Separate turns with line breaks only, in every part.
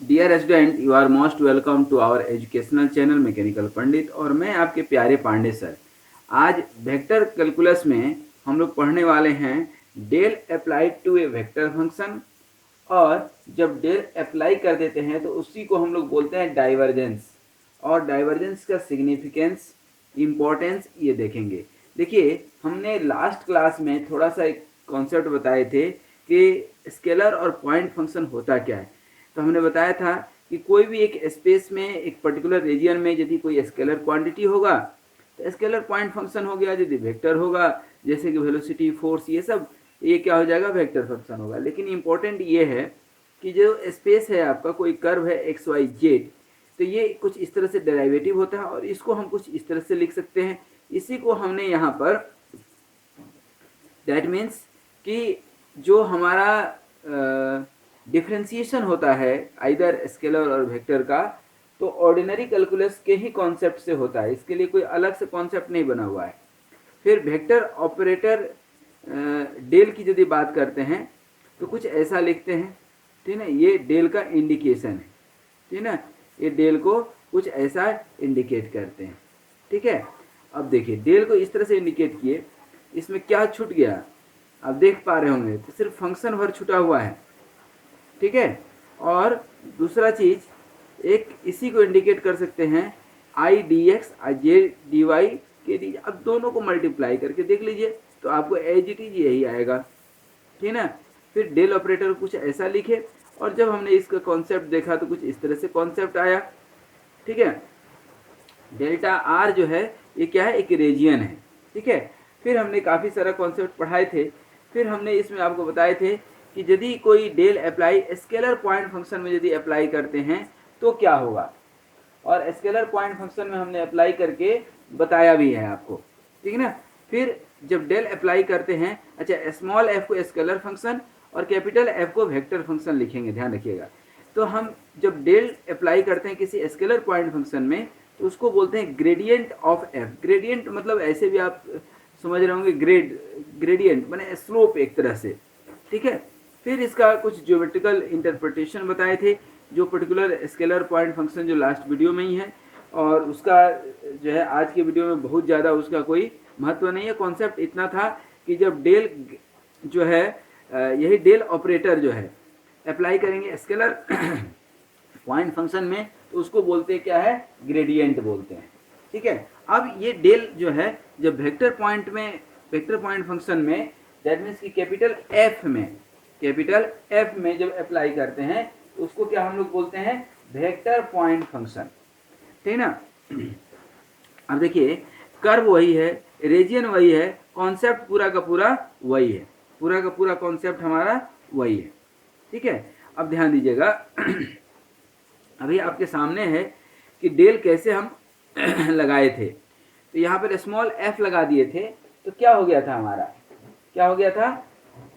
Dear student, you are most welcome to our educational channel mechanical Pandit. और मैं आपके प्यारे पांडे सर। आज वेक्टर कैलकुलस में हम लोग पढ़ने वाले हैं del applied to a vector function. और जब डेल अप्लाई कर देते हैं तो उसी को हम लोग बोलते हैं डाइवर्जेंस। और डाइवर्जेंस का सिग्निफिकेंस, इम्पोर्टेंस ये देखेंगे। देखिए, हमने लास्ट क्लास में थोड़ा सा एक कॉन्सेप्ट बताए थे कि स्केलर और पॉइंट फंक्शन होता क्या है। तो हमने बताया था कि कोई भी एक स्पेस में, एक पर्टिकुलर रीजन में यदि कोई स्केलर क्वांटिटी होगा तो स्केलर पॉइंट फंक्शन हो गया। यदि वेक्टर होगा जैसे कि वेलोसिटी, फोर्स, ये सब, ये क्या हो जाएगा, वेक्टर फंक्शन होगा। लेकिन इम्पोर्टेंट ये है कि जो स्पेस है आपका, कोई कर्व है एक्स वाई जेड, तो ये कुछ इस तरह से डेरिवेटिव होता है और इसको हम कुछ इस तरह से लिख सकते हैं। इसी को हमने यहाँ पर, दैट मीन्स कि जो हमारा डिफ्रेंसिएशन होता है आइदर स्केलर और वेक्टर का, तो ऑर्डिनरी कैलकुलस के ही कॉन्सेप्ट से होता है। इसके लिए कोई अलग से कॉन्सेप्ट नहीं बना हुआ है। फिर वेक्टर ऑपरेटर डेल की यदि बात करते हैं तो कुछ ऐसा लिखते हैं, ठीक है। ये डेल का इंडिकेशन है, ठीक है ना। ये डेल को कुछ ऐसा इंडिकेट करते हैं, ठीक है। अब देखिए, डेल को इस तरह से इंडिकेट किए, इसमें क्या छूट गया आप देख पा रहे होंगे, तो सिर्फ फंक्शन भर छुटा हुआ है, ठीक है। और दूसरा चीज, एक इसी को इंडिकेट कर सकते हैं आई डी एक्स और जे डी वाई के डी। अब दोनों को मल्टीप्लाई करके देख लीजिए तो आपको एज इट इज यही आएगा, ठीक है ना। फिर डेल ऑपरेटर कुछ ऐसा लिखे, और जब हमने इसका कॉन्सेप्ट देखा तो कुछ इस तरह से कॉन्सेप्ट आया, ठीक है। डेल्टा आर जो है ये क्या है, एक रीजियन है, ठीक है। फिर हमने काफ़ी सारा कॉन्सेप्ट पढ़ाए थे। फिर हमने इसमें आपको बताए थे कि यदि कोई del apply scalar point function में यदि अप्लाई करते हैं तो क्या होगा, और स्केलर पॉइंट फंक्शन में हमने अप्लाई करके बताया भी है आपको, ठीक है ना। फिर जब डेल अप्लाई करते हैं, अच्छा, स्मॉल एफ को स्केलर फंक्शन और कैपिटल एफ को वेक्टर फंक्शन लिखेंगे, ध्यान रखिएगा। तो हम जब डेल अप्लाई करते हैं किसी स्केलर पॉइंट फंक्शन में तो उसको बोलते हैं ग्रेडियंट ऑफ एफ। ग्रेडियंट मतलब ऐसे भी आप समझ रहे होंगे, ग्रेडियंट माने स्लोप एक तरह से, ठीक है। फिर इसका कुछ ज्योमेट्रिकल इंटरप्रिटेशन बताए थे, जो पर्टिकुलर स्केलर पॉइंट फंक्शन जो लास्ट वीडियो में ही है, और उसका जो है आज के वीडियो में बहुत ज़्यादा उसका कोई महत्व नहीं है। कॉन्सेप्ट इतना था कि जब डेल जो है, यही डेल ऑपरेटर जो है अप्लाई करेंगे स्केलर पॉइंट फंक्शन में तो उसको बोलते हैं क्या है, ग्रेडियंट बोलते हैं, ठीक है। अब ये डेल जो है जब वेक्टर पॉइंट में, वेक्टर पॉइंट फंक्शन में, दैट मीन्स कि कैपिटल एफ में जब अप्लाई करते हैं तो उसको क्या हम लोग बोलते हैं, वेक्टर पॉइंट फंक्शन, ठीक है ना। अब देखिए, कर्व वही है, रीजन वही है, कॉन्सेप्ट पूरा का पूरा वही है, पूरा का पूरा कॉन्सेप्ट हमारा वही है, ठीक है। अब ध्यान दीजिएगा अभी आपके सामने है कि डेल कैसे हम लगाए थे। तो यहाँ पर स्मॉल एफ लगा दिए थे तो क्या हो गया था हमारा, क्या हो गया था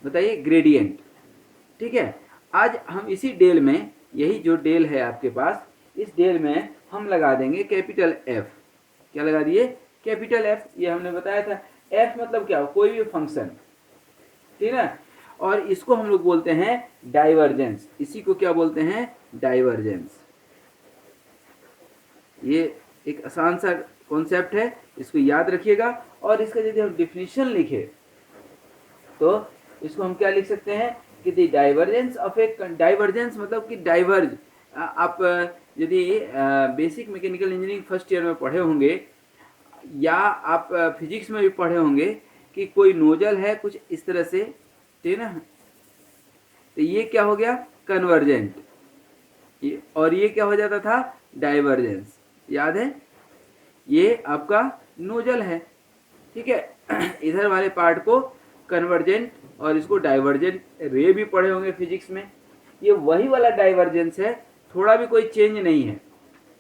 बताइए, ग्रेडियंट, ठीक है। आज हम इसी डेल में, यही जो डेल है आपके पास, इस डेल में हम लगा देंगे कैपिटल एफ। क्या लगा दिए, कैपिटल एफ। ये हमने बताया था, एफ मतलब क्या, कोई भी फंक्शन, ठीक है। और इसको हम लोग बोलते हैं डाइवर्जेंस। इसी को क्या बोलते हैं, डाइवर्जेंस। ये एक आसान सा कॉन्सेप्ट है, इसको याद रखिएगा। और इसका यदि हम डिफिनीशन लिखे तो इसको हम क्या लिख सकते हैं कि the divergence of A, divergence मतलब कि डाइवर्ज। आप यदि basic mechanical engineering first year में पढ़े होंगे या आप फिजिक्स में भी पढ़े होंगे कि कोई नोजल है कुछ इस तरह से, ठीक है ना। तो ये क्या हो गया, कन्वर्जेंट, और ये क्या हो जाता था, डाइवर्जेंस, याद है। ये आपका नोजल है, ठीक है। इधर वाले पार्ट को कन्वर्जेंट और इसको डाइवर्जेंट रे भी पढ़े होंगे फिजिक्स में। ये वही वाला डाइवर्जेंस है, थोड़ा भी कोई चेंज नहीं है,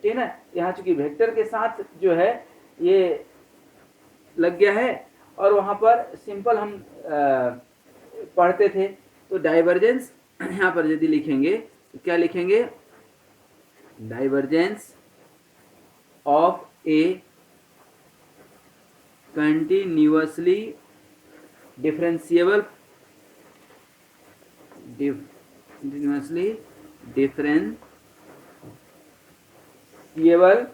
ठीक है ना। यहाँ चूंकि वेक्टर के साथ जो है ये लग गया है, और वहाँ पर सिंपल हम पढ़ते थे। तो डाइवर्जेंस यहाँ पर यदि लिखेंगे तो क्या लिखेंगे, divergence of A continuously differentiable differentiable केवल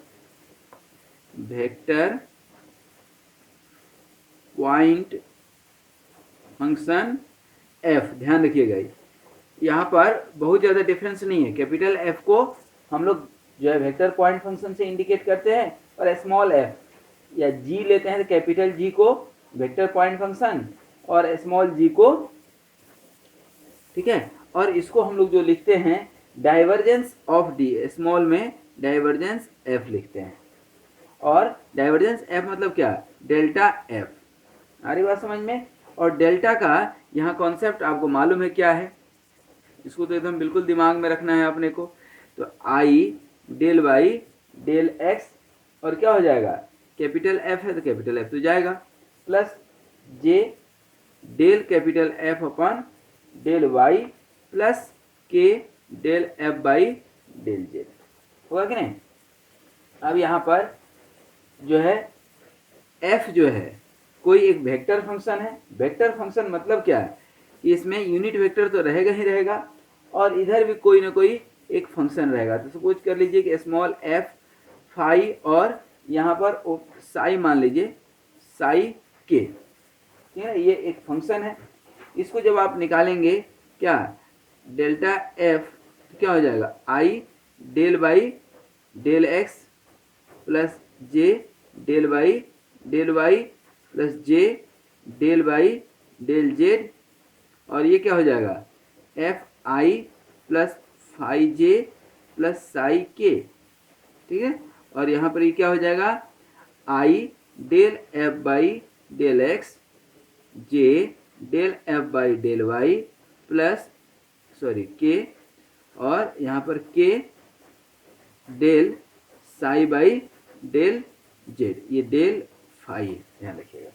वेक्टर पॉइंट फंक्शन एफ, ध्यान रखिएगा यहाँ पर बहुत ज़्यादा डिफरेंस नहीं है। कैपिटल एफ को हम लोग जो है वेक्टर पॉइंट फंक्शन से इंडिकेट करते हैं, और स्मॉल एफ या जी लेते हैं तो कैपिटल जी को वेक्टर पॉइंट फंक्शन और स्मॉल जी को, ठीक है। और इसको हम लोग जो लिखते हैं डाइवर्जेंस ऑफ डी, स्मॉल में डाइवर्जेंस एफ लिखते हैं। और डाइवर्जेंस एफ मतलब क्या, डेल्टा एफ। आ रही बात समझ में। और डेल्टा का यहाँ कॉन्सेप्ट आपको मालूम है क्या है, इसको तो एकदम बिल्कुल दिमाग में रखना है अपने को। तो आई डेल वाई डेल एक्स, और क्या हो जाएगा, कैपिटल एफ है तो कैपिटल एफ तो जाएगा, plus j del capital f upon del y plus k del f by del z, होगा कि नहीं। अब यहाँ पर जो है एफ जो है कोई एक वेक्टर फंक्शन है। वेक्टर फंक्शन मतलब क्या है कि इसमें यूनिट वेक्टर तो रहेगा ही रहेगा, और इधर भी कोई ना कोई एक फंक्शन रहेगा। तो सपोज कर लीजिए कि स्मॉल एफ फाई, और यहाँ पर साई मान लीजिए, साई के, ठीक है। ये एक फंक्शन है। इसको जब आप निकालेंगे क्या, डेल्टा एफ, तो क्या हो जाएगा, i del by del x plus j del by del y plus j del by del z, और ये क्या हो जाएगा, f i plus phi j plus psi k, ठीक है। और यहाँ पर ये क्या हो जाएगा, i del f by del x j del f by del y plus k, और यहाँ पर k del psi by del z, ये डेल फाई है, ध्यान रखिएगा।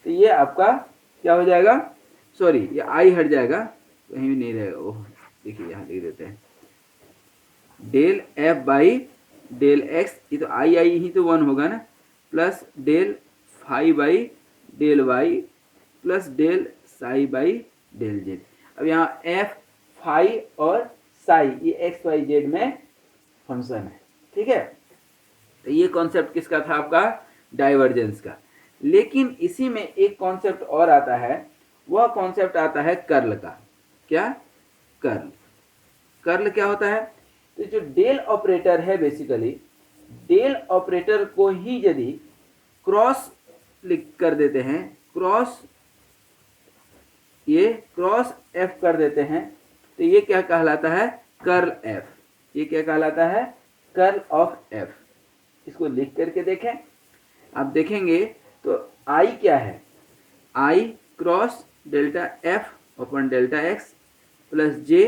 तो ये आपका क्या हो जाएगा, ये आई हट जाएगा, कहीं भी नहीं रहेगा। ओह देखिए यहाँ लिख देते हैं, del f by del x, ये तो आई ही तो 1 होगा ना, plus del phi by del y plus del psi by del z. अब यहाँ एफ फाई और साई ये एक्स वाई जेड में फंक्शन है, ठीक है। तो ये कॉन्सेप्ट किसका था, आपका डाइवर्जेंस का। लेकिन इसी में एक कॉन्सेप्ट और आता है, वह कॉन्सेप्ट आता है कर्ल का। क्या, कर्ल। कर्ल क्या होता है, तो जो डेल ऑपरेटर है, बेसिकली डेल ऑपरेटर को ही यदि क्रॉस लिख कर देते हैं, क्रॉस, ये क्रॉस एफ कर देते हैं, तो ये क्या कहलाता है, कर्ल एफ। ये क्या कहलाता है, कर्ल ऑफ एफ। इसको लिख करके देखें, आप देखेंगे तो आई क्या है, i cross delta f upon delta x plus j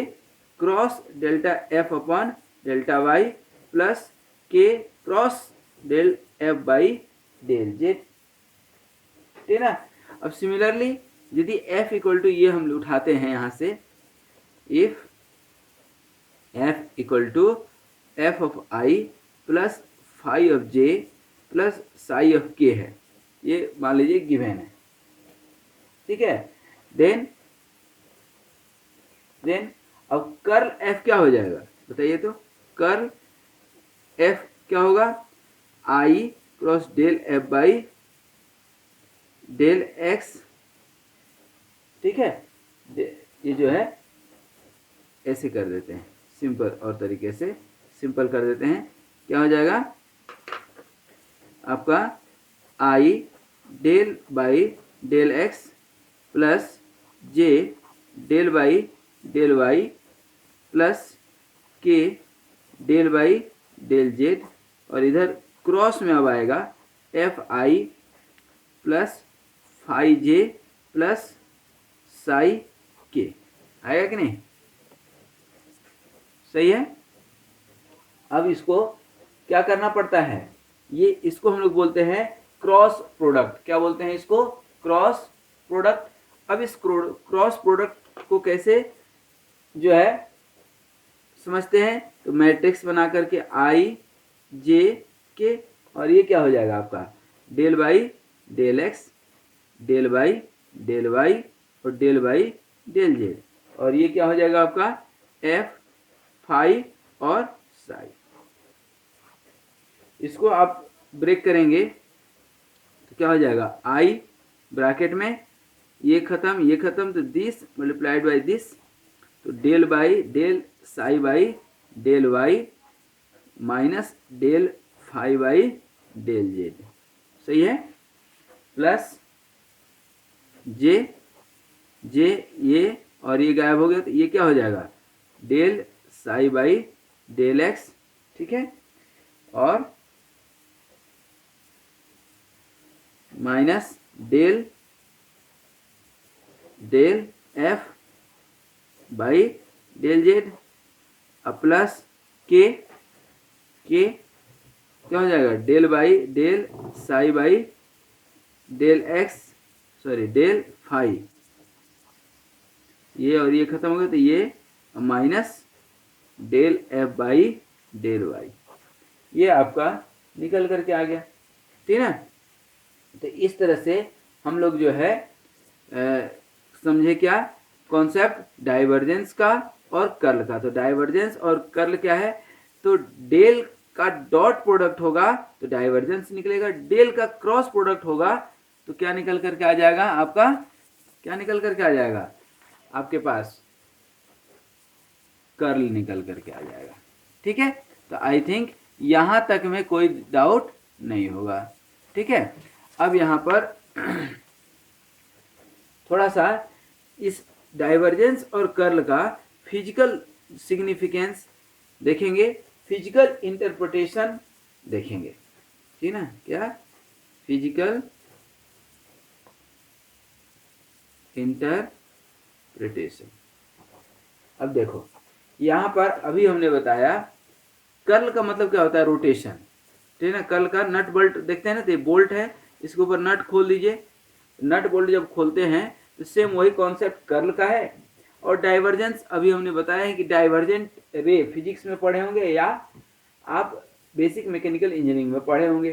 cross delta f upon delta y plus k cross del f by del z, ठीक है ना। अब सिमिलरली यदि एफ इक्वल टू ये हम उठाते हैं यहाँ से, if f equal to f of i plus phi of j plus psi of k है, ये मान लीजिए गिवन है, ठीक है। देन अब कर्ल एफ क्या हो जाएगा, बताइए तो। कर्ल एफ क्या होगा, i cross del f by del x, ठीक है। ये जो है ऐसे कर देते हैं, सिंपल और तरीके से सिंपल कर देते हैं, क्या हो जाएगा आपका, i del by del x plus j del by del y plus k del by del z, और इधर क्रॉस में अब आएगा f i plus phi j plus psi k, आएगा कि नहीं, सही है। अब इसको क्या करना पड़ता है, ये इसको हम लोग बोलते हैं क्रॉस प्रोडक्ट। क्या बोलते हैं इसको, क्रॉस प्रोडक्ट। अब इस क्रॉस प्रोडक्ट को कैसे जो है समझते हैं, तो मैट्रिक्स बना करके आई जे के, और ये क्या हो जाएगा आपका, del by del x del by del y और डेल बाई डेल जेड, और ये क्या हो जाएगा आपका एफ फाई और साई, इसको आप ब्रेक करेंगे तो क्या हो जाएगा, आई ब्रैकेट में ये खत्म तो दिस मल्टीप्लाइड बाई दिस, तो del by del psi by del y minus del phi by del z, सही है, प्लस जे जे ये और ये गायब हो गया तो ये क्या हो जाएगा, del psi by del x, ठीक है, और minus del del f by del z, अब प्लस के क्या हो जाएगा, del by del psi by del x, sorry del phi, ये और ये खत्म हो गया तो ये minus del f by del y, ये आपका निकल करके आ गया, ठीक है। तो इस तरह से हम लोग जो है समझे क्या कॉन्सेप्ट डाइवर्जेंस का और कर्ल का। तो डाइवर्जेंस और कर्ल क्या है, तो डेल का डॉट प्रोडक्ट होगा तो डाइवर्जेंस निकलेगा, डेल का क्रॉस प्रोडक्ट होगा तो क्या निकल करके आ जाएगा आपका, क्या निकल करके आ जाएगा आपके पास, कर्ल निकल करके आ जाएगा, ठीक है। तो आई थिंक यहां तक में कोई डाउट नहीं होगा, ठीक है। अब यहां पर थोड़ा सा इस डाइवर्जेंस और कर्ल का फिजिकल सिग्निफिकेंस देखेंगे, फिजिकल इंटरप्रिटेशन देखेंगे, ठीक ना, क्या फिजिकल इंटरप्रिटेशन। अब देखो यहां पर अभी हमने बताया कर्ल का मतलब क्या होता है, रोटेशन, ठीक है ना। कर्ल का नट बोल्ट देखते हैं ना, तो ये बोल्ट है, इसके ऊपर नट खोल दीजिए, नट बोल्ट जब खोलते हैं तो सेम वही कॉन्सेप्ट कर्ल का है। और डाइवर्जेंस अभी हमने बताया है कि डाइवर्जेंट रे फिजिक्स में पढ़े होंगे या आप बेसिक मैकेनिकल इंजीनियरिंग में पढ़े होंगे,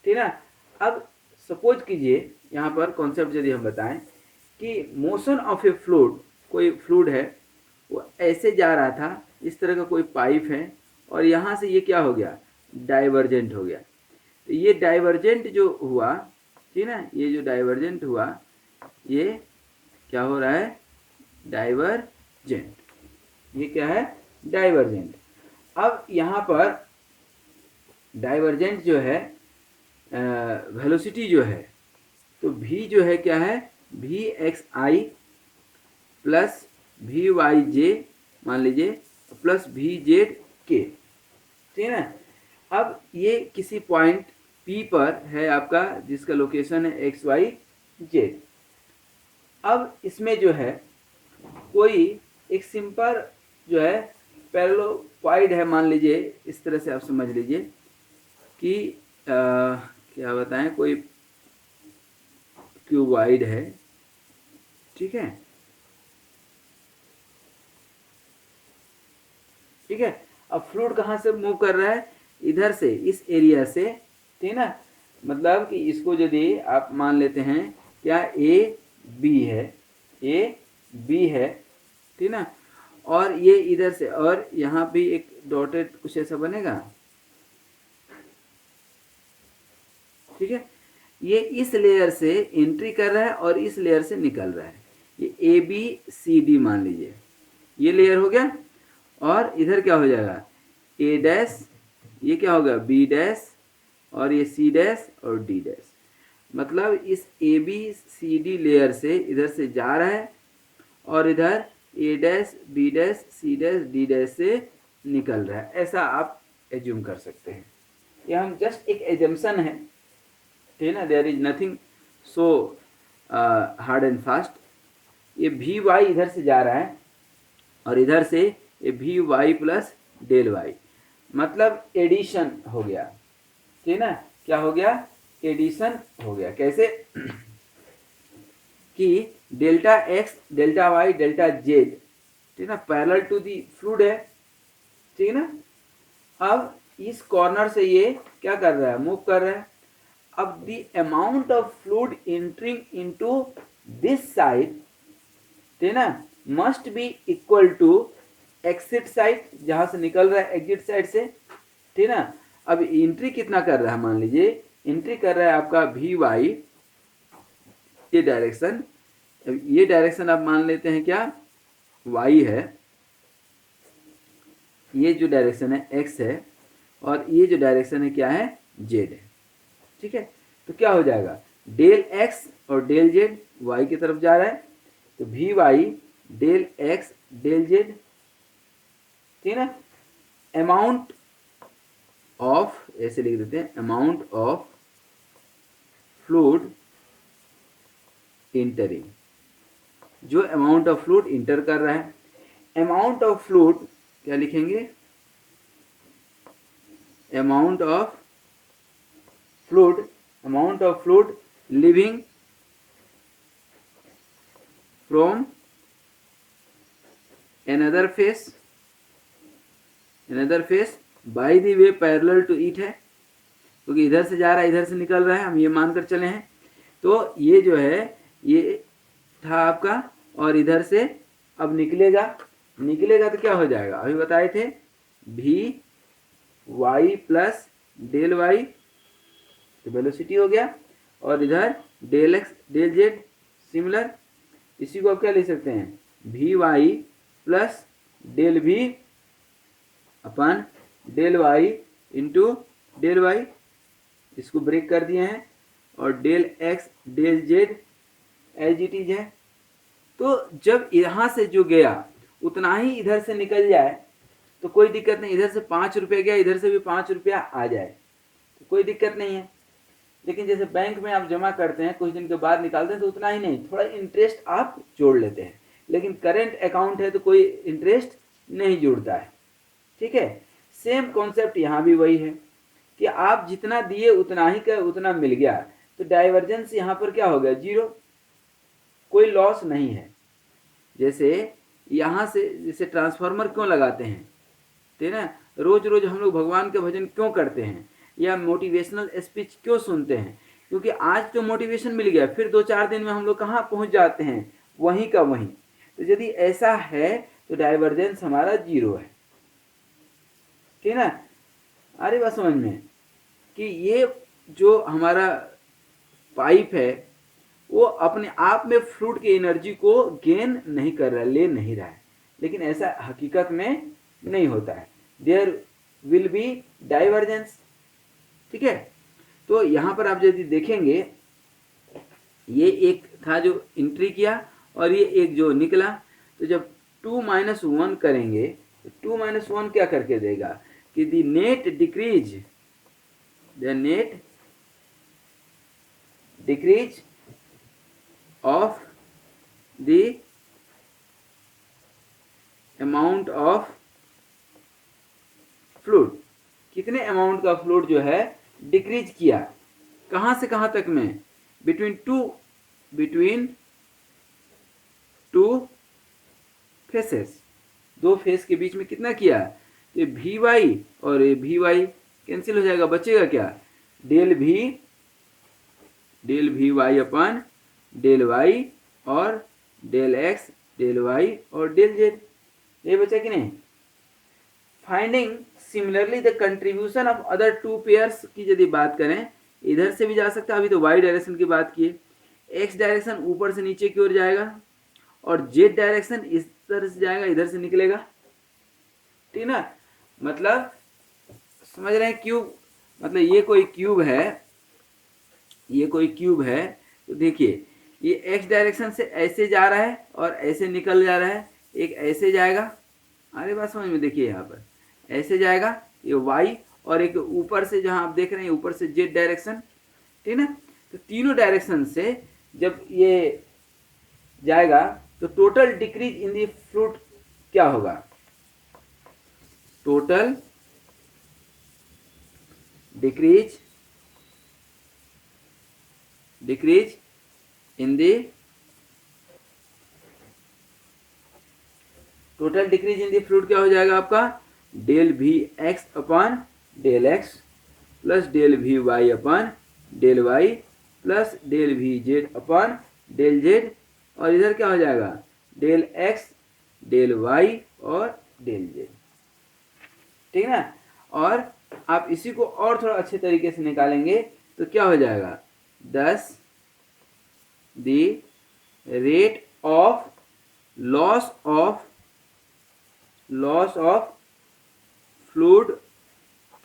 ठीक ना। अब सपोज कीजिए यहाँ पर कॉन्सेप्ट यदि हम बताएं कि मोशन ऑफ ए फ्लूइड, कोई फ्लूइड है वो ऐसे जा रहा था, इस तरह का कोई पाइप है और यहाँ से ये क्या हो गया, डाइवर्जेंट हो गया। तो ये डाइवर्जेंट जो हुआ, ठीक ना, ये जो डाइवर्जेंट हुआ ये क्या हो रहा है, डाइवर्जेंट, ये क्या है, डाइवर्जेंट। अब यहाँ पर डाइवर्जेंट जो है वेलोसिटी जो है, तो v जो है क्या है, v x i plus v y j मान लीजिए प्लस वी जेड के, ठीक है ना। अब ये किसी पॉइंट P पर है आपका, जिसका लोकेशन है एक्स वाई जेड। अब इसमें जो है कोई एक सिंपल जो है पैरेललोइड है, मान लीजिए इस तरह से आप समझ लीजिए कि क्या बताएं, कोई क्यूबॉइड है, ठीक है, ठीक है। अब फ्लूइड कहाँ से मूव कर रहा है, इधर से, इस एरिया से, ठीक ना। मतलब कि इसको यदि आप मान लेते हैं क्या ए बी है, ए बी है, ठीक ना, और ये इधर से, और यहाँ भी एक डॉटेड कुछ ऐसा बनेगा, ठीक है। ये इस लेयर से एंट्री कर रहा है और इस लेयर से निकल रहा है, ये ए बी सी डी मान लीजिए, ये लेयर हो गया। और इधर क्या हो जाएगा, ए डैश, ये क्या होगा बी डैश, और ये सी डैश और डी डैश। मतलब इस a b c d layer से इधर से जा रहा है और इधर a dash b dash c dash d dash से निकल रहा है, ऐसा आप एज्यूम कर सकते हैं। यह हम जस्ट एक एजम्पशन है, ठीक ना, there is nothing so hard and fast. ये वी वाई इधर से जा रहा है और इधर से ये v y plus del y, मतलब एडिशन हो गया, ठीक ना, क्या हो गया, एडिशन हो गया। कैसे कि delta x delta y delta z, ठीक ना, पैरेलल टू दी फ्लूइड है, ठीक ना। अब इस कॉर्नर से ये क्या कर रहा है, मूव कर रहा है। अब the amount of fluid entering into this side, ठीक ना, must be equal to exit side, जहां से निकल रहा है एग्जिट साइड से, ठीक ना, अब एंट्री कितना कर रहा है, मान लीजिए एंट्री कर रहा है आपका वी वाई, ये डायरेक्शन, ये डायरेक्शन आप मान लेते हैं क्या वाई है, ये जो डायरेक्शन है एक्स है, और ये जो डायरेक्शन है क्या है जेड है। ठीक है, तो क्या हो जाएगा डेल एक्स और डेल जेड वाई की तरफ जा रहा है, तो v y del x del z, ठीक है ना। अमाउंट ऑफ, ऐसे लिख देते हैं, अमाउंट ऑफ फ्लूइड इंटरिंग, जो अमाउंट ऑफ फ्लूइड इंटर कर रहा है, अमाउंट ऑफ फ्लूइड क्या लिखेंगे, amount of fluid leaving from another face by the way parallel to it है, क्योंकि इधर से जा रहा है इधर से निकल रहा है, हम ये मानकर चले हैं। तो ये जो है ये था आपका, और इधर से अब निकलेगा तो क्या हो जाएगा, अभी बताए थे भी वाई प्लस डेल वाई, तो वेलोसिटी हो गया, और इधर del x del z similar, इसी को आप क्या लिख सकते हैं भी वाई प्लस डेल भी अपन del y into del y, इसको ब्रेक कर दिए हैं, और del x del z as it is है। तो जब यहाँ से जो गया उतना ही इधर से निकल जाए तो कोई दिक्कत नहीं, इधर से 5 रुपये गया इधर से भी 5 रुपया आ जाए तो कोई दिक्कत नहीं है। लेकिन जैसे बैंक में आप जमा करते हैं कुछ दिन के बाद निकालते हैं तो उतना ही नहीं, थोड़ा इंटरेस्ट आप जोड़ लेते हैं, लेकिन करेंट अकाउंट है तो कोई इंटरेस्ट नहीं जुड़ता है। ठीक है, सेम कॉन्सेप्ट यहाँ भी वही है कि आप जितना दिए उतना ही का उतना मिल गया, तो डाइवर्जेंस यहाँ पर क्या हो गया जीरो, कोई लॉस नहीं है। जैसे यहाँ से जैसे ट्रांसफार्मर क्यों लगाते हैं, ठीक है ना, रोज रोज हम लोग भगवान के भजन क्यों करते हैं या मोटिवेशनल स्पीच क्यों सुनते हैं, क्योंकि आज तो मोटिवेशन मिल गया, फिर 2-4 दिन में हम लोग कहाँ पहुँच जाते हैं, वहीं का वहीं। तो यदि ऐसा है तो डाइवर्जेंस हमारा जीरो है, ठीक है ना। अरे बात समझ में कि ये जो हमारा पाइप है वो अपने आप में फ्लूइड की एनर्जी को गेन नहीं कर रहा है, ले नहीं रहा है, लेकिन ऐसा हकीकत में नहीं होता है, देयर विल बी डाइवर्जेंस। ठीक है, तो यहाँ पर आप यदि देखेंगे ये एक था जो एंट्री किया और ये एक जो निकला, तो जब 2 - 1 करेंगे तो 2 - 1 क्या करके देगा कि the net decrease of the amount of fluid, कितने अमाउंट का फ्लूइड जो है डिक्रीज किया, कहाँ से कहाँ तक में, बिटवीन टू फेसेस, दो फेस के बीच में कितना किया, ये भी वाई और ये भी वाई कैंसिल हो जाएगा, बचेगा क्या डेल भी वाई अपन डेल वाई और डेल एक्स डेल वाई और डेल जेड, ये बचा कि नहीं। Finding similarly the contribution of other two pairs की यदि बात करें, इधर से भी जा सकता है, अभी तो वाई डायरेक्शन की बात किए, एक्स डायरेक्शन ऊपर से नीचे की ओर जाएगा और जेड डायरेक्शन इस तरह से जाएगा, इधर से निकलेगा, ठीक ना। मतलब समझ रहे हैं, क्यूब मतलब ये कोई क्यूब है, तो देखिए ये एक्स डायरेक्शन से ऐसे जा रहा है और ऐसे निकल जा रहा है, एक ऐसे जाएगा, अरे बात समझ में, देखिए यहाँ पर ऐसे जाएगा ये वाई, और एक ऊपर से जहाँ आप देख रहे हैं ऊपर से जेड डायरेक्शन, ठीक ना। तो तीनों डायरेक्शन से जब ये जाएगा तो total decrease in the fluid क्या होगा, total decrease in the fluid क्या हो जाएगा आपका, डेल भी x upon del x plus del भी Y upon del y plus del भी जेड अपन डेल जेड, और इधर क्या हो जाएगा डेल एक्स डेल वाई और डेल जेड, ठीक है ना। और आप इसी को और थोड़ा अच्छे तरीके से निकालेंगे तो क्या हो जाएगा, 10 the rate of loss of fluid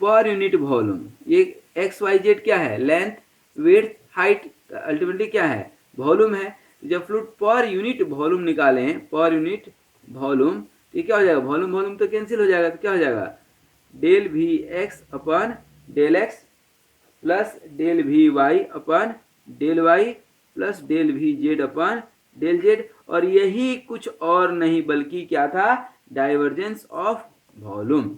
per unit volume. ये एक्स वाई जेड क्या है, लेंथ, विड्थ, हाइट, अल्टीमेटली क्या है, वॉल्यूम है। जब फ्लूइड पर यूनिट वॉल्यूम निकालें, पर यूनिट वॉल्यूम, तो क्या हो जाएगा, वॉल्यूम वॉल्यूम तो कैंसिल हो जाएगा, तो क्या हो जाएगा, del v x upon del x plus del v y upon del y plus del v z upon del z. और यही कुछ और नहीं बल्कि क्या था, डाइवर्जेंस ऑफ वॉल्यूम,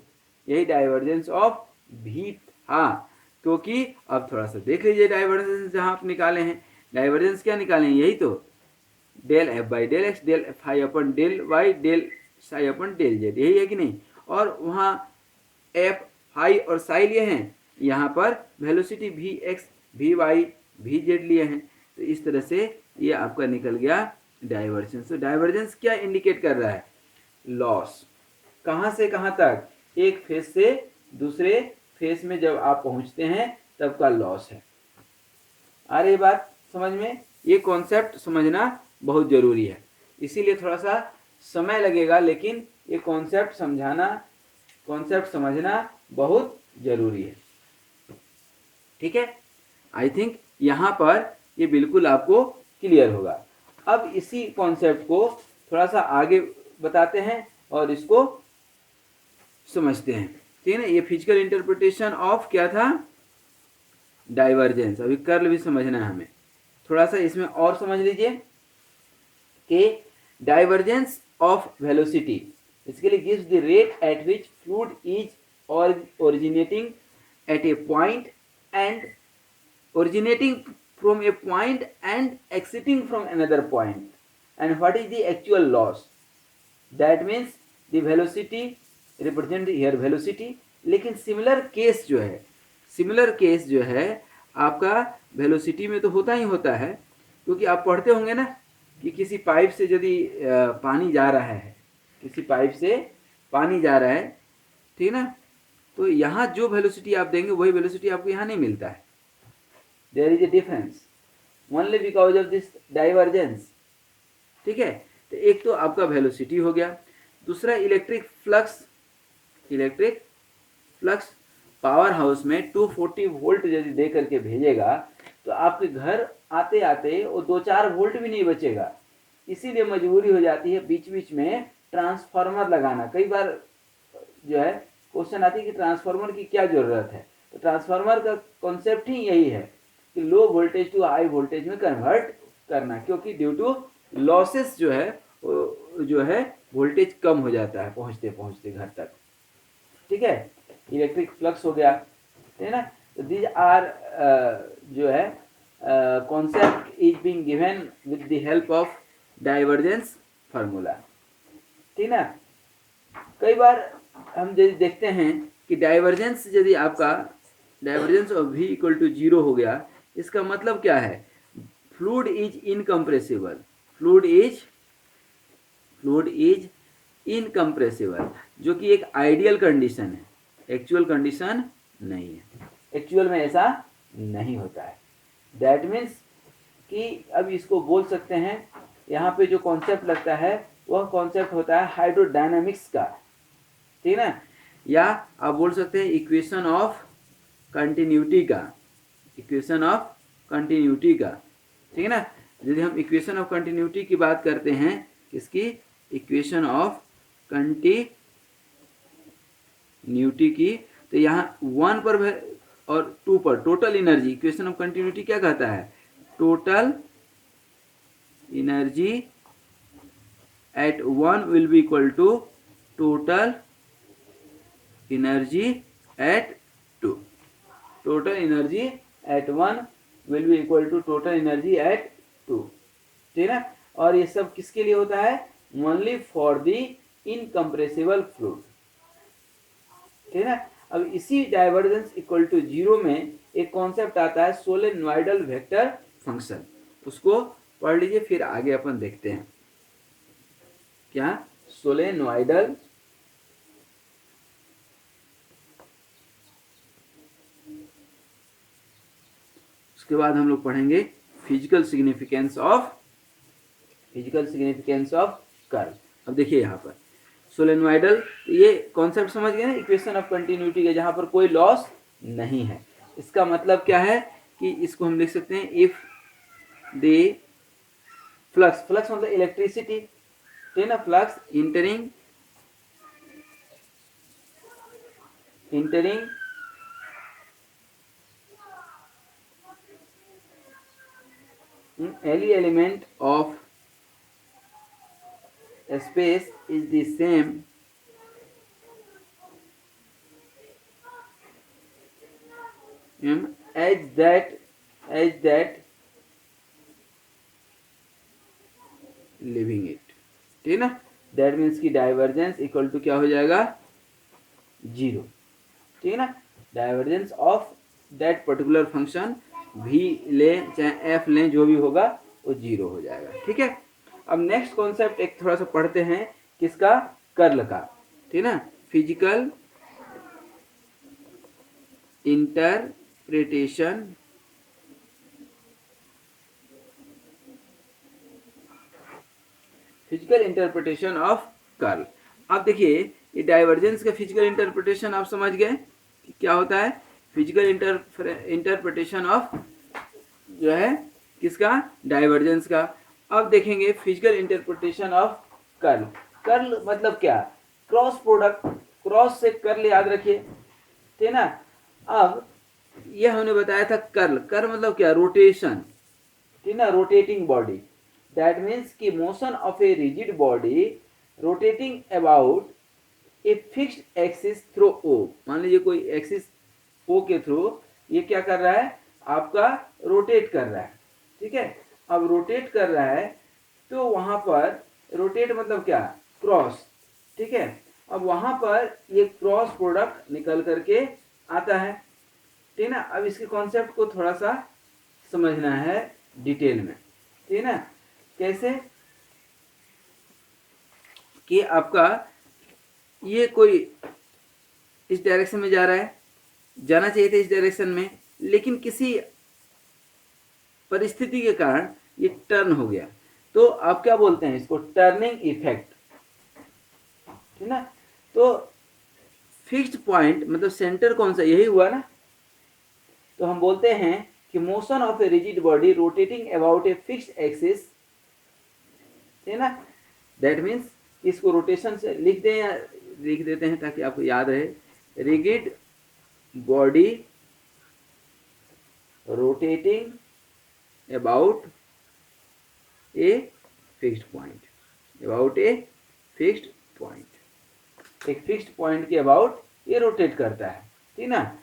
यही डाइवर्जेंस ऑफ भी था। क्योंकि अब थोड़ा सा देख लीजिए डाइवर्जेंस जहां आप निकाले हैं, डाइवर्जेंस क्या निकाले हैं, यही तो del f by del x del phi upon del y del psi upon del z, यही है कि नहीं। और वहाँ एफ फाई और साई लिए हैं, यहाँ पर velocity v x v y v z लिए हैं। तो इस तरह से ये आपका निकल गया डाइवर्जेंस। तो डाइवर्जेंस क्या इंडिकेट कर रहा है, लॉस, कहाँ से कहाँ तक, एक फेज से दूसरे फेज में जब आप पहुंचते हैं तब का लॉस है। आ रही बात समझ में, ये कॉन्सेप्ट समझना बहुत जरूरी है, इसीलिए थोड़ा सा समय लगेगा, लेकिन ये कॉन्सेप्ट समझना बहुत जरूरी है। ठीक है, आई थिंक यहाँ पर ये बिल्कुल आपको क्लियर होगा। अब इसी कॉन्सेप्ट को थोड़ा सा आगे बताते हैं और इसको समझते हैं। ठीक है ना, ये फिजिकल इंटरप्रिटेशन ऑफ क्या था, डाइवर्जेंस। अभी कर्ल भी समझना है हमें, थोड़ा सा इसमें और समझ लीजिए कि divergence of velocity basically gives the rate at which fluid is originating at a point and originating from a point and exiting from another point, and what is the actual loss, that means the velocity represent here velocity। लेकिन similar case जो है आपका velocity में तो होता ही होता है, क्योंकि आप पढ़ते होंगे ना कि किसी पाइप से यदि पानी जा रहा है, किसी पाइप से पानी जा रहा है, ठीक है ना, तो यहाँ जो वेलोसिटी आप देंगे वही वेलोसिटी आपको यहाँ नहीं मिलता है, there is a difference only because of this divergence. ठीक है, तो एक तो आपका वेलोसिटी हो गया, दूसरा इलेक्ट्रिक फ्लक्स पावर हाउस में 240 वोल्ट यदि दे करके भेजेगा तो आपके घर आते आते वो 2-4 वोल्ट भी नहीं बचेगा, इसीलिए मजबूरी हो जाती है बीच बीच में ट्रांसफार्मर लगाना। कई बार जो है क्वेश्चन आती है कि ट्रांसफार्मर की क्या जरूरत है, तो ट्रांसफार्मर का कॉन्सेप्ट ही यही है कि low voltage to high voltage में कन्वर्ट करना, क्योंकि ड्यू टू लॉसेस जो है वोल्टेज कम हो जाता है पहुंचते पहुंचते घर तक। ठीक है, इलेक्ट्रिक फ्लक्स हो गया, ठीक है ना। तो दीज आर जो है concept is being given with the help of divergence formula. ठीक ना, कई बार हम यदि देखते हैं कि डाइवर्जेंस यदि आपका divergence of v equal to 0 हो गया, इसका मतलब क्या है, fluid is incompressible, fluid is incompressible, जो कि एक आइडियल कंडीशन है, एक्चुअल कंडीशन नहीं है, एक्चुअल में ऐसा नहीं होता है। दैट मीन्स कि अब इसको बोल सकते हैं, यहाँ पे जो कॉन्सेप्ट लगता है वह कॉन्सेप्ट होता है हाइड्रोडायनामिक्स का, ठीक है ना, या आप बोल सकते हैं इक्वेशन ऑफ कंटिन्यूटी का, ठीक है ना। यदि हम इक्वेशन ऑफ कंटिन्यूटी की बात करते हैं, किसकी, इक्वेशन ऑफ कंटिन्यूटी की, तो यहाँ 1 पर और 2 पर total energy, equation of continuity क्या कहता है, total energy at 1 will be equal to total energy at 2, total energy at 1 will be equal to total energy at 2, ठीक है ना। और ये सब किसके लिए होता है, only for the incompressible fluid, ठीक है ना। अब इसी डाइवर्जेंस इक्वल टू 0 में एक कॉन्सेप्ट आता है सोलेनॉइडल वेक्टर फंक्शन, उसको पढ़ लीजिए, फिर आगे अपन देखते हैं क्या सोलेनॉइडल उसके बाद हम लोग पढ़ेंगे फिजिकल सिग्निफिकेंस ऑफ कर्ल। अब देखिए यहाँ पर सोलेनोइडल, ये कॉन्सेप्ट समझ गए ना, इक्वेशन ऑफ कंटिन्यूटी के, जहां पर कोई लॉस नहीं है। इसका मतलब क्या है कि इसको हम लिख सकते हैं इफ दे फ्लक्स मतलब इलेक्ट्रिसिटी, ठीक है ना, flux entering any element of a space is the same as that living it, ठीक है ना। दैट मीन्स की डाइवर्जेंस इक्वल टू क्या हो जाएगा, 0, ठीक है ना। Divergence of that particular function v लें चाहे f लें, जो भी होगा वो 0 हो जाएगा, ठीक है। अब नेक्स्ट कॉन्सेप्ट एक थोड़ा सा पढ़ते हैं, किसका, कर्ल का, ठीक है ना। Physical interpretation of curl. अब देखिए ये डाइवर्जेंस का फिजिकल इंटरप्रिटेशन आप समझ गए कि क्या होता है। फिजिकल इंटरप्रिटेशन ऑफ जो है किसका, डाइवर्जेंस का। अब देखेंगे physical interpretation of curl. Curl मतलब क्या, क्रॉस प्रोडक्ट, क्रॉस से कर्ल याद रखिए, ठीक है ना। अब ये हमने बताया था कर्ल मतलब क्या, रोटेशन, ठीक है ना, रोटेटिंग बॉडी। दैट मीन्स कि motion of a rigid body rotating about a fixed axis through O. मान लीजिए कोई एक्सिस ओ के थ्रू ये क्या कर रहा है, आपका रोटेट कर रहा है, ठीक है। अब रोटेट कर रहा है तो वहां पर रोटेट मतलब क्या, क्रॉस, ठीक है। अब वहां पर ये क्रॉस प्रोडक्ट निकल करके आता है, ठीक है ना। अब इसके कॉन्सेप्ट को थोड़ा सा समझना है डिटेल में, ठीक है ना। कैसे कि आपका ये कोई इस डायरेक्शन में जा रहा है, जाना चाहिए था इस डायरेक्शन में, लेकिन किसी परिस्थिति के कारण ये टर्न हो गया, तो आप क्या बोलते हैं इसको, टर्निंग इफेक्ट, ठीक ना। तो फिक्स्ड पॉइंट मतलब सेंटर कौन सा, यही हुआ ना। तो हम बोलते हैं कि motion of a rigid body rotating about a fixed axis, ठीक है ना। दैट मीन्स इसको रोटेशन से लिख दें या लिख देते हैं ताकि आपको याद रहे, rigid body rotating about a fixed point, about a fixed point, एक फिक्स्ड पॉइंट के अबाउट ये रोटेट करता है, ठीक ना।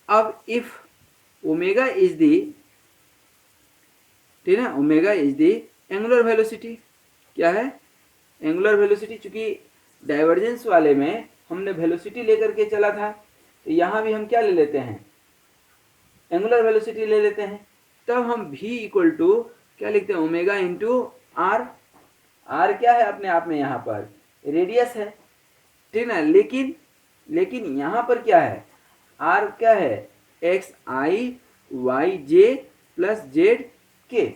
अब इफ ओमेगा इज दी, ठीक है ना, omega is the angular velocity, क्या है, एंगुलर वेलोसिटी। चूंकि डाइवर्जेंस वाले में हमने वेलोसिटी लेकर के चला था, तो यहाँ भी हम क्या ले लेते हैं, एंगुलर वेलोसिटी ले लेते हैं। तब हम v इक्वल टू क्या लिखते हैं, ओमेगा इंटू आर। आर क्या है अपने आप में, यहाँ पर रेडियस है, ठीक ना। लेकिन यहाँ पर क्या है, आर क्या है, x i y j plus z k,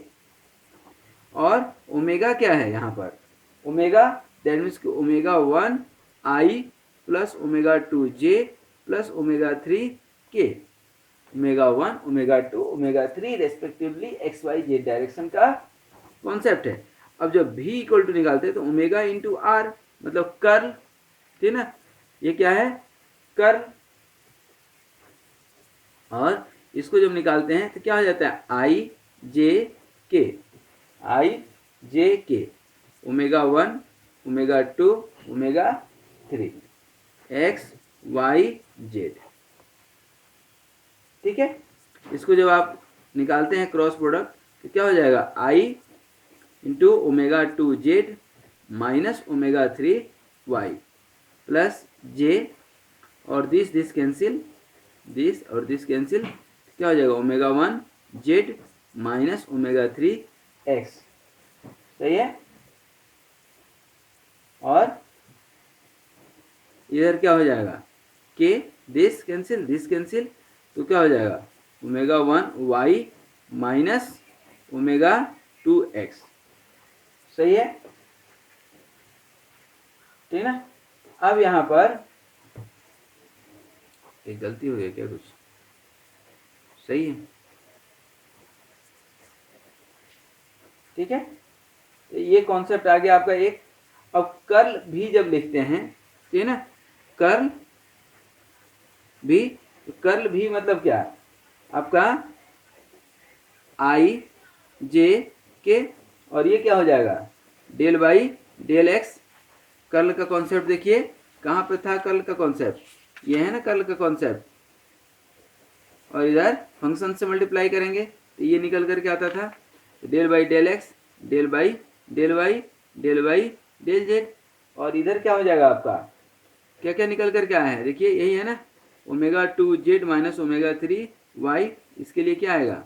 और ओमेगा क्या है यहाँ पर, omega that means omega 1 i plus omega 2 j plus omega 3 k, omega 1 omega 2 omega 3 respectively x y z direction का कॉन्सेप्ट है। अब जब v इक्वल टू निकालते हैं तो ओमेगा इंटू आर मतलब कर्ल, ठीक ना, ये क्या है, कर्ल। और इसको जब निकालते हैं तो क्या हो जाता है, आई जे के, i j k, omega 1 omega 2 omega 3 x y z, ठीक है। इसको जब आप निकालते हैं क्रॉस प्रोडक्ट तो क्या हो जाएगा, i into omega 2 z minus omega 3 y plus j, और दिस कैंसिल, दिस और दिस कैंसिल, क्या हो जाएगा, omega 1 z minus omega 3 x, सही है। और इधर क्या हो जाएगा, के, दिस कैंसिल, तो क्या हो जाएगा, omega 1 Y minus omega 2x। सही है, ठीक ना। अब यहाँ पर एक गलती हो गई क्या कुछ? सही है, ठीक है। तो ये कॉन्सेप्ट आ गया आपका एक। अब कर्ल भी जब लिखते हैं, ठीक है ना, कर्ल भी, तो कर्ल भी मतलब क्या है आपका आई जे के, और ये क्या हो जाएगा del by del x. Curl का कॉन्सेप्ट देखिए कहाँ पे था, कर्ल का कॉन्सेप्ट ये है ना, कर्ल का कॉन्सेप्ट। और इधर फंक्शन से मल्टीप्लाई करेंगे तो ये निकल कर के आता था del by del x, del by del y, del by del z. और इधर क्या हो जाएगा आपका, क्या क्या निकल कर के आया है देखिए, यही है ना, omega 2z minus omega 3y। इसके लिए क्या आएगा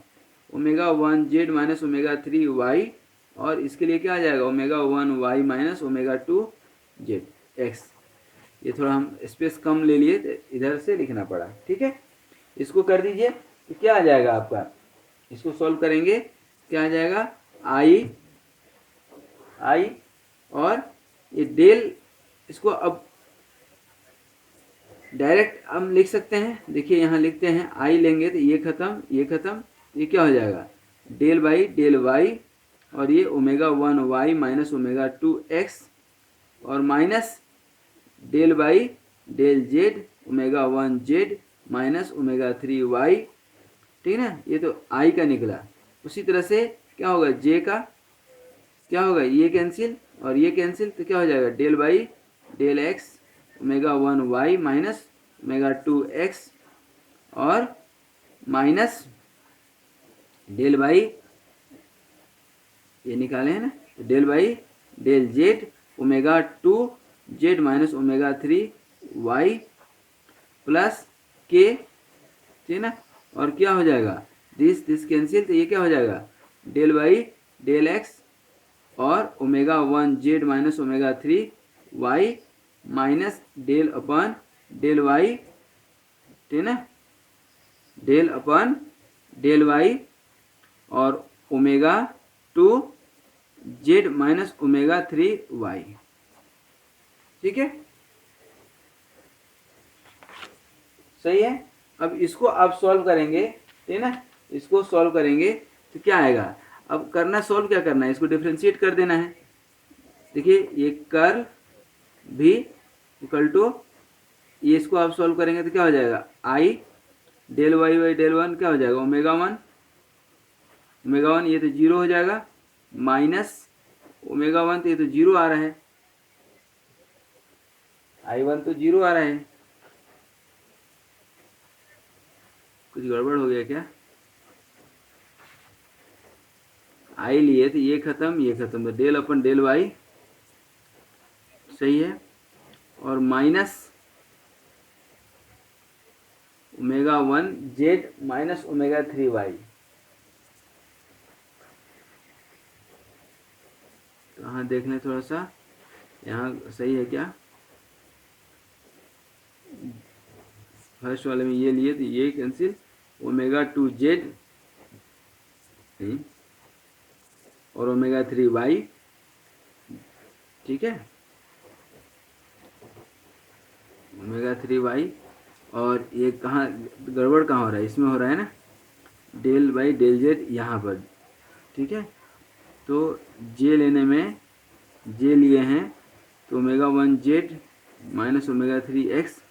omega 1z minus omega 3y, और इसके लिए क्या आ जाएगा omega 1y minus omega 2z x। ये थोड़ा हम स्पेस कम ले लिए तो इधर से लिखना पड़ा, ठीक है। इसको कर दीजिए तो क्या आ जाएगा आपका, इसको सॉल्व करेंगे क्या आ जाएगा आई और ये डेल, इसको अब डायरेक्ट हम लिख सकते हैं। देखिए यहाँ लिखते हैं आई लेंगे तो ये खत्म, ये क्या हो जाएगा डेल बाई डेल वाई, और ये omega 1y minus omega 2x, और minus del by del z omega 1z minus omega 3y, ठीक है ना। ये तो आई का निकला। उसी तरह से क्या होगा जे का, क्या होगा ये कैंसिल और ये कैंसिल, तो क्या हो जाएगा del by del x omega 1y minus omega 2x, और माइनस डेल बाई, ये निकाले हैं ना, तो del by del z omega 2z minus omega 3y plus k, ठीक है ना। और क्या हो जाएगा दिस कैंसिल, तो ये क्या हो जाएगा डेल बाई डेल एक्स और omega 1z minus omega 3y minus del अपन डेल वाई, ठीक है ना, डेल अपन डेल वाई और omega 2z minus omega 3y, ठीक है, सही है। अब इसको आप सॉल्व करेंगे, ठीक है ना, इसको सॉल्व करेंगे तो क्या आएगा, अब करना सॉल्व क्या करना है, इसको डिफ्रेंशिएट कर देना है। देखिए ये कर्ल भी इक्वल टू, ये इसको आप सॉल्व करेंगे तो क्या हो जाएगा i del y by del one, क्या हो जाएगा ओमेगा 1, ये तो जीरो हो जाएगा, माइनस ओमेगा 1, तो ये तो जीरो आ रहा है, I1 तो जीरो आ रहा है। कुछ गड़बड़ हो गया क्या, आई लिए तो ये खत्म तो डेल अपन डेल वाई, सही है, और minus omega 1z minus omega 3y। तो हाँ देख लें थोड़ा सा, यहाँ सही है क्या, फर्स्ट वाले में ये लिए तो ये कैंसिल, ओमेगा 2z और ओमेगा 3y, ठीक है, ओमेगा 3y। और ये कहाँ गड़बड़ कहाँ हो रहा है, इसमें हो रहा है ना डेल बाई डेल जेड यहाँ पर, ठीक है। तो जे लेने में जे लिए हैं तो omega 1z minus omega 3x,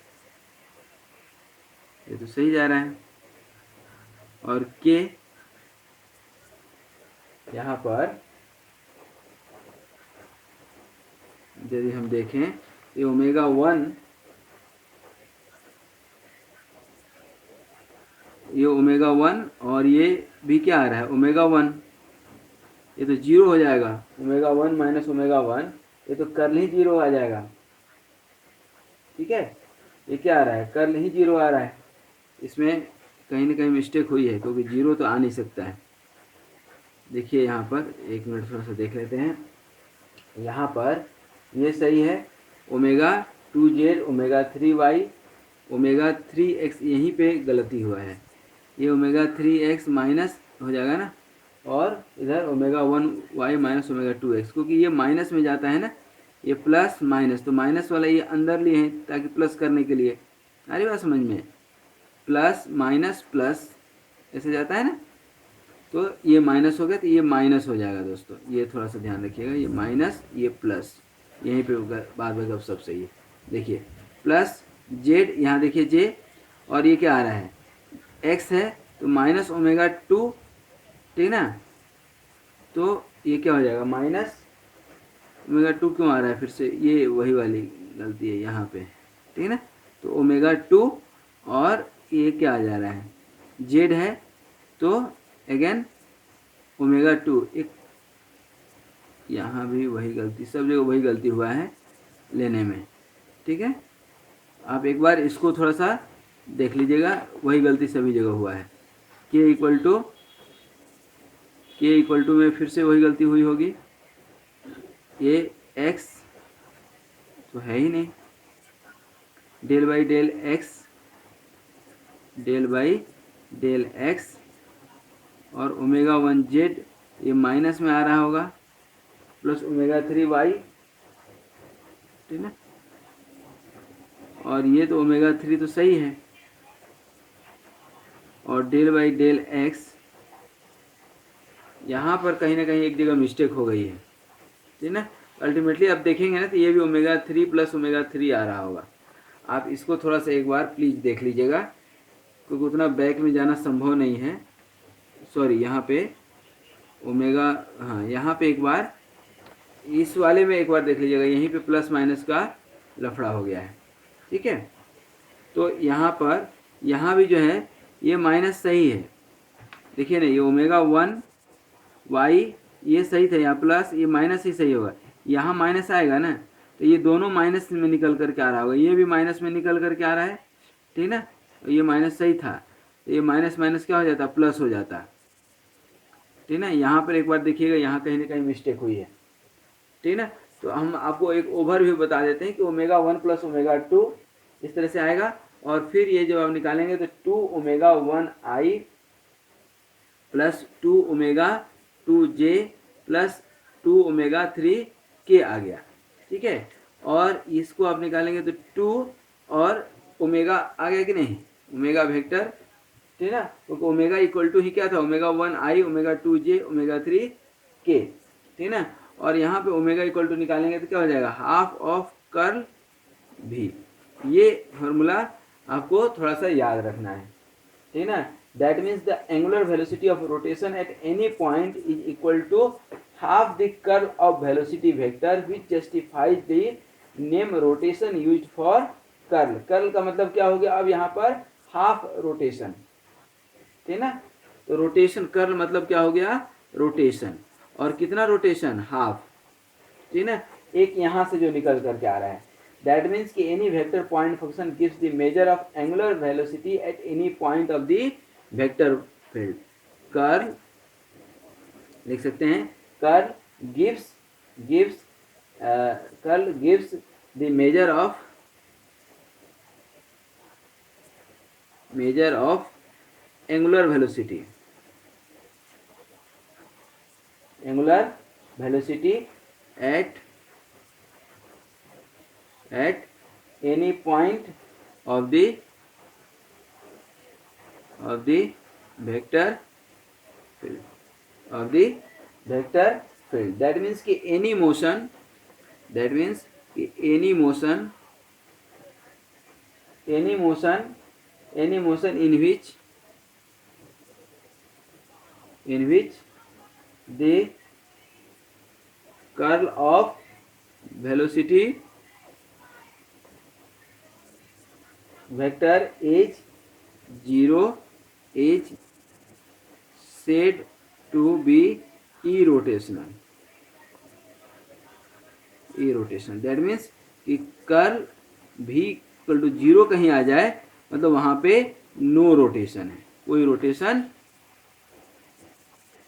ये तो सही जा रहा है, और के यहाँ पर यदि हम देखें ये ओमेगा 1, ये ओमेगा 1 और ये भी क्या आ रहा है ओमेगा 1, ये तो जीरो हो जाएगा, ओमेगा 1 माइनस ओमेगा 1, ये तो कर्ल ही जीरो आ जाएगा, ठीक है। ये क्या आ रहा है कर्ल ही जीरो आ रहा है, इसमें कहीं ना कहीं मिस्टेक हुई है क्योंकि जीरो तो आ नहीं सकता है। देखिए यहाँ पर एक मिनट थोड़ा सा देख लेते हैं, यहाँ पर ये सही है omega 2z omega 3y omega 3x, यहीं पे गलती हुआ है, ये ओमेगा 3x माइनस हो जाएगा ना, और इधर omega 1y minus omega 2x, क्योंकि ये माइनस में जाता है ना, ये प्लस माइनस, तो माइनस वाला ये अंदर लिए हैं ताकि प्लस करने के लिए, आ रही बात समझ में, प्लस माइनस प्लस ऐसे जाता है ना, तो ये माइनस हो गया तो ये माइनस हो जाएगा दोस्तों, ये थोड़ा सा ध्यान रखिएगा, ये माइनस ये प्लस, यहीं पे बाद में गप सब सही है। देखिए प्लस जेड, यहाँ देखिए जे, और ये क्या आ रहा है एक्स है, तो माइनस ओमेगा 2, ठीक ना, तो ये क्या हो जाएगा माइनस ओमेगा 2 क्यों आ रहा है फिर से, ये वही वाली गलती है यहाँ पे, ठीक है ना, तो ओमेगा 2 और ये क्या आ जा रहा है जेड है, तो अगेन ओमेगा 2, एक यहाँ भी वही गलती, सब जगह वही गलती हुआ है लेने में, ठीक है। आप एक बार इसको थोड़ा सा देख लीजिएगा, वही गलती सभी जगह हुआ है, के इक्वल टू में फिर से वही गलती हुई होगी, ये एक्स तो है ही नहीं, डेल बाई डेल एक्स और ओमेगा 1 जेड, ये माइनस में आ रहा होगा, प्लस ओमेगा 3 वाई, ठीक है, और ये तो ओमेगा 3 तो सही है, और डेल बाई डेल एक्स, यहाँ पर कहीं ना कहीं एक जगह मिस्टेक हो गई है, ठीक ना, अल्टीमेटली अब देखेंगे ना तो ये भी ओमेगा 3 प्लस ओमेगा 3 आ रहा होगा। आप इसको थोड़ा सा एक बार प्लीज़ देख लीजिएगा, क्योंकि उतना बैक में जाना संभव नहीं है, सॉरी यहाँ पे ओमेगा, हाँ यहाँ पे एक बार इस वाले में एक बार देख लीजिएगा, यहीं पे प्लस माइनस का लफड़ा हो गया है, ठीक है। तो यहाँ पर यहाँ भी जो है ये माइनस सही है, देखिए ना, ये ओमेगा 1 वाई ये सही था, यहाँ प्लस, ये माइनस ही सही होगा, यहाँ माइनस आएगा ना, तो ये दोनों माइनस में निकल करके आ रहा होगा, ये भी माइनस में निकल करके आ रहा है, ठीक ना, तो ये माइनस सही था, तो ये माइनस माइनस क्या हो जाता, प्लस हो जाता, ठीक ना। यहाँ पर एक बार देखिएगा, यहाँ कहीं ना कहीं मिस्टेक हुई है, ठीक ना। तो हम आपको एक ओवरव्यू बता देते हैं कि ओमेगा 1 प्लस ओमेगा 2 इस तरह से आएगा, और फिर ये जब आप निकालेंगे तो 2 omega 1 i plus 2 omega 2 j plus 2 omega 3 के आ गया, ठीक है। और इसको आप निकालेंगे तो 2 और ओमेगा आ गया कि नहीं, ओमेगा वेक्टर, ठीक ना, क्योंकि ओमेगा इक्वल टू ही क्या था, ओमेगा 1 आई ओमेगा 2 जे ओमेगा 3 के, ठीक ना, और यहाँ पे ओमेगा इक्वल टू निकालेंगे तो क्या हो जाएगा, हाफ ऑफ कर्ल भी, ये फॉर्मूला आपको थोड़ा सा याद रखना है, ठीक ना। That means the angular velocity of rotation at any point is equal to half the curl of velocity vector which justifies the name rotation used for curl. Curl का मतलब क्या हो गया, अब यहाँ पर हाफ रोटेशन, ठीक ना, तो रोटेशन कर्ल मतलब क्या हो गया, रोटेशन, और कितना रोटेशन, हाफ, ठीक ना, एक यहाँ से जो निकल करके आ रहा है, दैट मीन्स कि any vector point function gives the measure of angular velocity at any point of the vector field. Curl लिख सकते हैं, curl gives the measure of angular velocity at any point of the vector field, that means कि any motion in which the curl of velocity vector is 0 is said to be irrotational. That means कि curl भी equal to 0 कहीं आ जाए, मतलब वहां पे no rotation है, कोई रोटेशन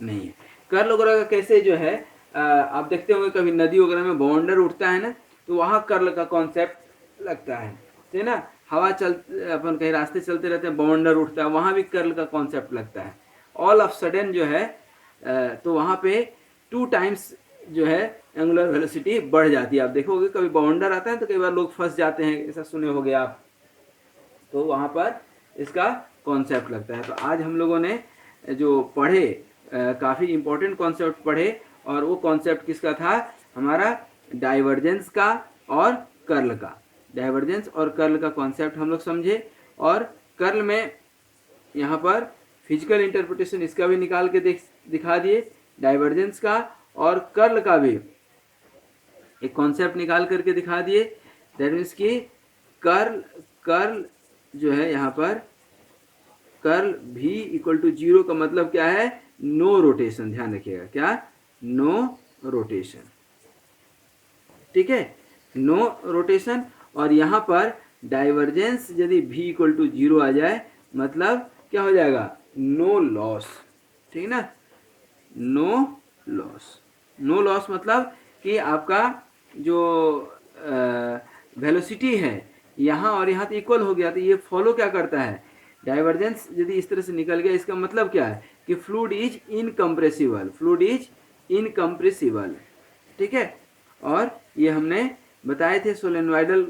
नहीं है। कर्ल वगैरह का कैसे जो है, आप देखते होंगे कभी नदी वगैरह में बाउंडर उठता है ना, तो वहां कर्ल का कॉन्सेप्ट लगता है, ठीक ना, हवा चल, अपन कहीं रास्ते चलते रहते हैं, बाउंडर उठता है, वहां भी कर्ल का कॉन्सेप्ट लगता है। ऑल ऑफ सडन जो है तो वहाँ पे 2 टाइम्स जो है एंगुलर वेलोसिटी बढ़ जाती है। आप देखोगे कभी बाउंडर आता है तो कई बार लोग फंस जाते हैं, ऐसा सुने होगे आप, तो वहाँ पर इसका कॉन्सेप्ट लगता है। तो आज हम लोगों ने जो पढ़े काफ़ी इम्पोर्टेंट कॉन्सेप्ट पढ़े, और वो कॉन्सेप्ट किसका था, हमारा डाइवर्जेंस का और कर्ल का। डाइवर्जेंस और कर्ल का कॉन्सेप्ट हम लोग समझे, और कर्ल में यहाँ पर फिजिकल इंटरप्रिटेशन इसका भी निकाल के दिखा दिए, डाइवर्जेंस का और कर्ल का भी एक कॉन्सेप्ट निकाल करके दिखा दिए। दैट मीन्स कि कर्ल कर्ल जो है यहाँ पर कर्ल v इक्वल टू 0 का मतलब क्या है, नो रोटेशन। ध्यान रखिएगा, क्या, नो रोटेशन, ठीक है, नो रोटेशन। और यहाँ पर डाइवर्जेंस यदि v इक्वल टू 0 आ जाए मतलब क्या हो जाएगा, नो लॉस, ठीक ना, नो लॉस। नो लॉस मतलब कि आपका जो वेलोसिटी है यहाँ और यहाँ तो इक्वल हो गया। तो ये फॉलो क्या करता है, डाइवर्जेंस यदि इस तरह से निकल गया, इसका मतलब क्या है कि fluid is incompressible, fluid is incompressible, ठीक है। और ये हमने बताए थे सोलेनोइडल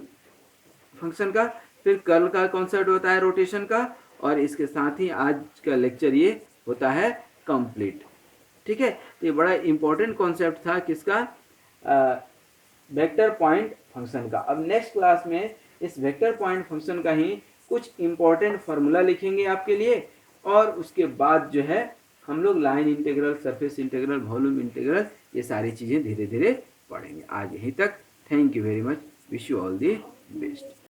फंक्शन का। फिर कर्ल का कॉन्सेप्ट होता है रोटेशन का, और इसके साथ ही आज का लेक्चर ये होता है कंप्लीट, ठीक है। तो ये बड़ा इंपॉर्टेंट कॉन्सेप्ट था किसका, वेक्टर पॉइंट फंक्शन का। अब नेक्स्ट क्लास में इस वेक्टर पॉइंट फंक्शन का ही कुछ इंपॉर्टेंट फार्मूला लिखेंगे आपके लिए, और उसके बाद जो है हम लोग line integral, surface integral, volume integral, ये सारी चीज़ें धीरे धीरे पढ़ेंगे। आज यहीं तक। Thank you very much, wish you all the best.